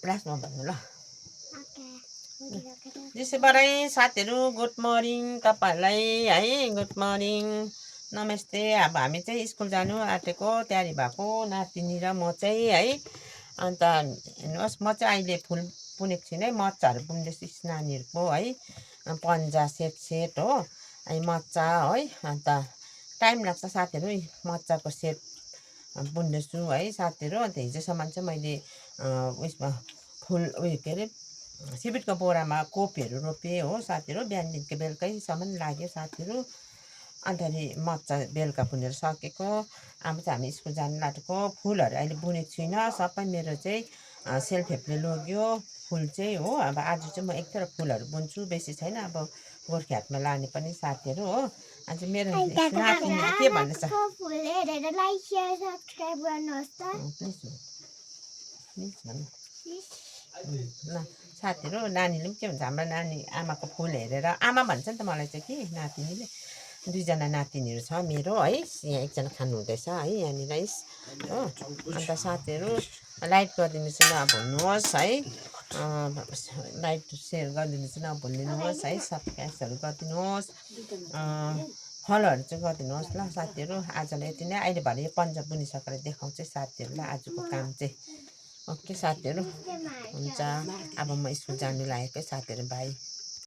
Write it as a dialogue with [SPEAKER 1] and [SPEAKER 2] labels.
[SPEAKER 1] लास्टमा भन्नु ल। त्यसैबाटै साथीहरू गुड मर्निङ तपाईँहरूलाई है, गुड मर्निङ नमस्ते। अब हामी चाहिँ स्कुल जानु आँटेको तयारी भएको नातिनी र म चाहिँ है। अन्त हेर्नुहोस् म चाहिँ अहिले फुल बुनेको छुइनँ है, मच्चाहरू बुन्दैछु नानीहरूको है, पन्जा सेट हो अनि मच्चा है। अन्त टाइम लाग्छ साथीहरू मच्चाको सेट बुन्दैछु है साथीहरू। अन्त हिजोसम्म चाहिँ मैले उयसमा फुल उयो के अरे सिबिटको बोरामा कोपीहरू रोपेँ हो साथीहरू। बिहानदेखिको बेलुकैसम्म लाग्यो साथीहरू। अन्तखेरि मच्चा बेलुका बुनेर सकेको। अब चाहिँ हामी स्कुल जानु लागेको। फुलहरू अहिले बुनेको छुइनँ, सबै मेरो चाहिँ सेल्फहेल्पले लग्यो फुल चाहिँ हो। अब आज चाहिँ म एक थोरै फुलहरू बुन्छु, बेसी छैन। अब गोर्खे हाटमा लाने पनि साथीहरू हो। आज मेरो नातिनीले के भन्दैछ प्लिज भन्नु ल साथीहरू। नानीले पनि के भन्छ, हाम्रो नानी आमाको फुल हेरेर आमा भन्छ नि त मलाई चाहिँ कि नातिनीले। दुईजना नातिनीहरू छ मेरो है, यहाँ एकजना खानु हुँदैछ है यहाँनिर हो। अन्त साथीहरू लाइक गरिदिनुहोस् नभुल्नुहोस् है, लाइक सेयर गरिदिनुहोस् नभुलिदिनुहोस् है, सब्सक्राइबहरू गरिदिनुहोस्, फलोहरू चाहिँ गरिदिनुहोस् ल साथीहरू। आजलाई यति नै। अहिले भरे यो पन्जा बुनिसकेर देखाउँछु साथीहरूलाई आजको काम चाहिँ। ओके साथीहरू हुन्छ। अब म स्कुल जानु लागेको साथीहरू, बाई।